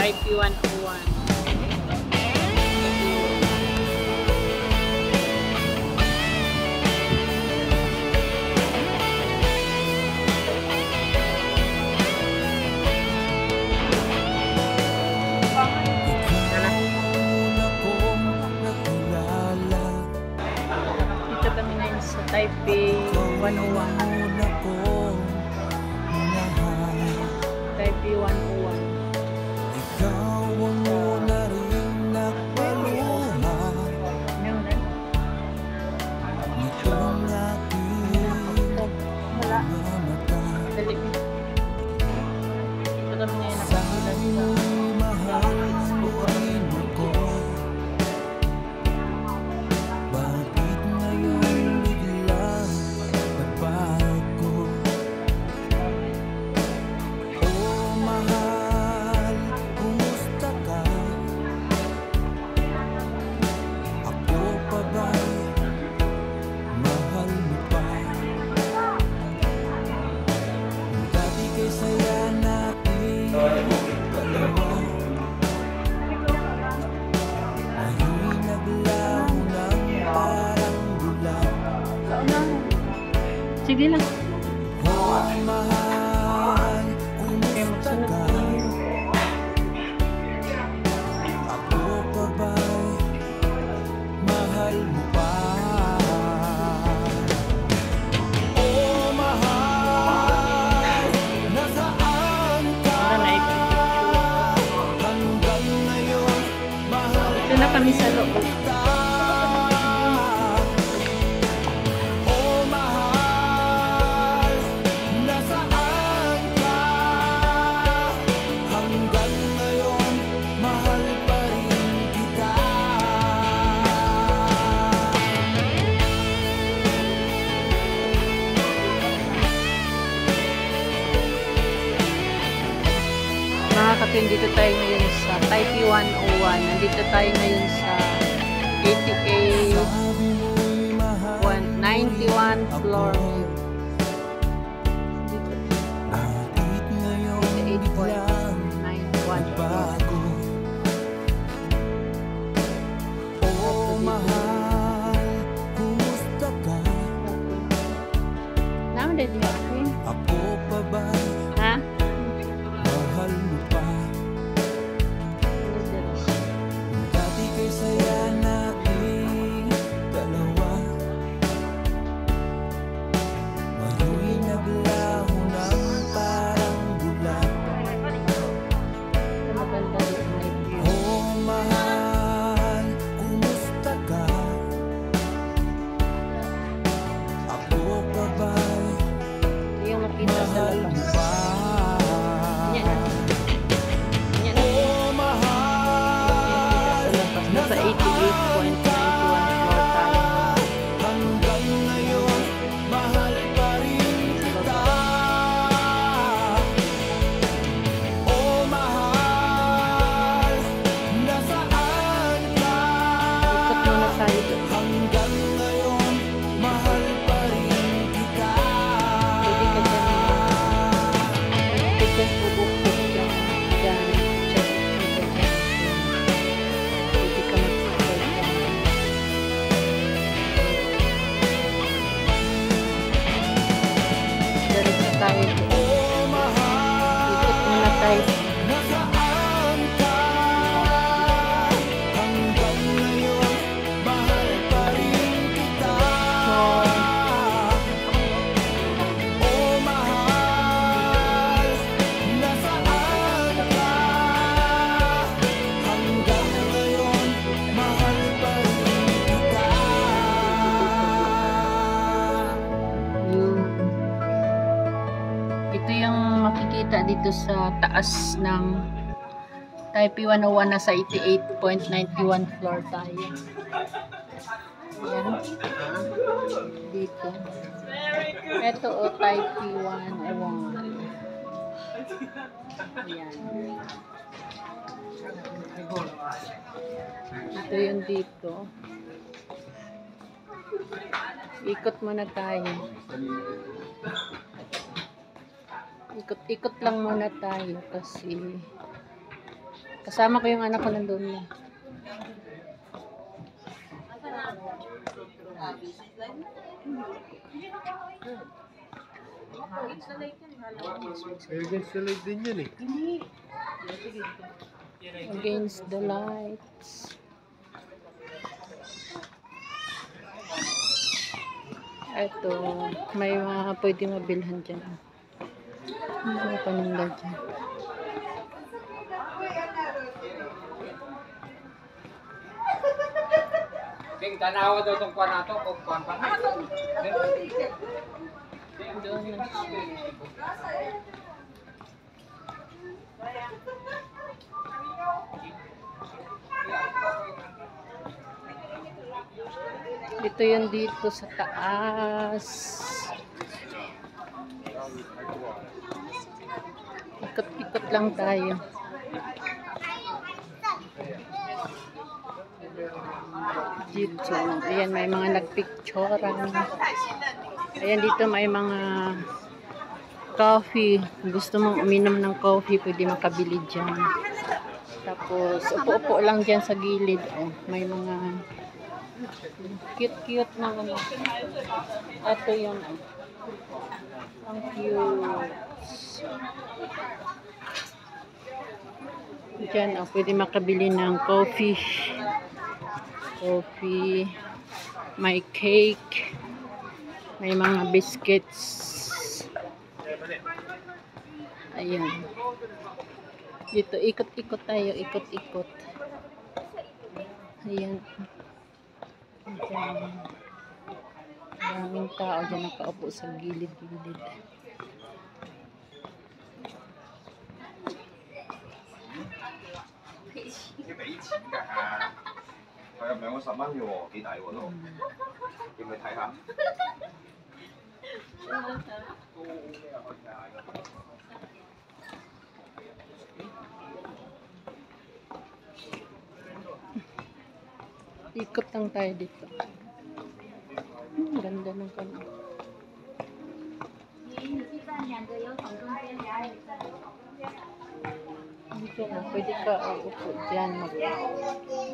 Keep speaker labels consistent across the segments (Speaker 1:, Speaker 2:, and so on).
Speaker 1: Taipei 101. Dito kami ngayon sa Taipei 101. Taipei 101.
Speaker 2: Ikaw ang muna rin nagpaluha nitong aking mga mata.
Speaker 1: Dito kami ngayon
Speaker 2: Sana'y mahal mo rin ako. Bakit ngayon biglang nagbago? Oh mahal, kumusta ka? Ako pa ba? Mahal mo pa? Dati kay saya natin dalawa, ngayon naglaho ng parang bulan.
Speaker 1: Sige lang.
Speaker 2: Oh mahal, kumusta ka? Ako pa ba? Mahal mo pa? Oh mahal, nasaan ka? Hanggang ngayon, mahal
Speaker 1: Dito na kami sa loob.
Speaker 2: kita. Oh mahal, nasaan ka? Hanggang ngayon, mahal pa rin kita.
Speaker 1: Mga kapin, dito tayo ngayon sa Taipei 101. Nandito tayo ngayon sa ATA
Speaker 2: Sabi mo'y mahal
Speaker 1: 191 floor. Dito,
Speaker 2: bakit ngayon biglang
Speaker 1: 8.91 floor.
Speaker 2: nagbago? Oh mahal, kumusta ka?
Speaker 1: Naman din niya kapin.
Speaker 2: Ako pa ba?
Speaker 1: Ha?
Speaker 2: Mahal mo pa? Dati kay saya natin dalawa, ngayon naglaho ng parang bulan.
Speaker 1: Maganda rin ang view.
Speaker 2: Oh mahal, kumusta ka? Ako pa ba?
Speaker 1: Yung makita sa
Speaker 2: Mahal mo
Speaker 1: labas.
Speaker 2: pa?
Speaker 1: Yan na. Yan na.
Speaker 2: Oh mahal,
Speaker 1: Nasa 88.91 floor tayo.
Speaker 2: hanggang ngayon, mahal pa rin kita. Oh mahal, nasaan ka?
Speaker 1: Ikot muna tayo doon.
Speaker 2: Hanggang ngayon, mahal pa rin kita.
Speaker 1: Pwede ka dyan. Pwede kang bubukod dyan. Dyan. Check. Pwede ka mag-support dyan. Diretso tayo doon.
Speaker 2: Oh mahal,
Speaker 1: Ikot muna tayo.
Speaker 2: nasaan ka? Hanggang ngayon, mahal pa rin kita. Oh mahal, nasaan ka? Hanggang ngayon, mahal pa rin kita.
Speaker 1: Ito yung makikita dito sa taas ng Taipei 101. Nasa 88.91 floor tayo. Ayan. Dito. Ito o Taipei 101. Ayan. Ito yung dito. Ikot muna tayo. Ikot-ikot lang muna tayo kasi Kasama ko yung anak ko nandun na.
Speaker 3: Against the light din yan eh.
Speaker 1: Against the lights. Ito, may mga pwede mabilhan dyan. May mga paninda dyan.
Speaker 4: King tanawa daw tong kuan nato kung kuan pa.
Speaker 1: Doon na siya. Ito yung dito sa taas. Ikot-ikot lang tayo. Dito, ayan, may mga nagpicturean. Ayan, dito may mga coffee. Kung gusto mong uminom ng coffee, pwede makabili dyan. Tapos, upo-upo lang dyan sa gilid. Oh, may mga cute-cute na ano. Ito yung ang cute. Dyan, oh, pwede makabili ng coffee. Coffee. May cake. May mga biscuits. Ayan. Dito, ikot-ikot tayo. Ikot-ikot. Ayan. Ayan. Maraming tao dyan nakaupo sa gilid-gilid. Ikot lang tayo dito. Ganda ng kanya. Dito na, pwede ka uupo dyan.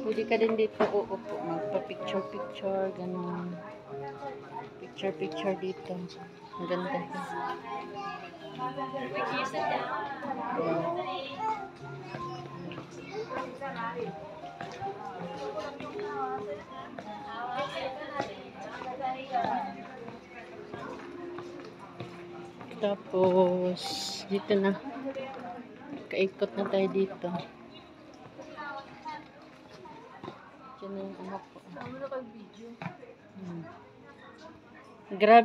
Speaker 1: Pwede ka din dito uupo. Magpa-picture-picture, ganun. Picture-picture dito. Ang ganda. Tapos, dito na. Kaikot na tayo dito. Diyan na yung anak ko. Grabe.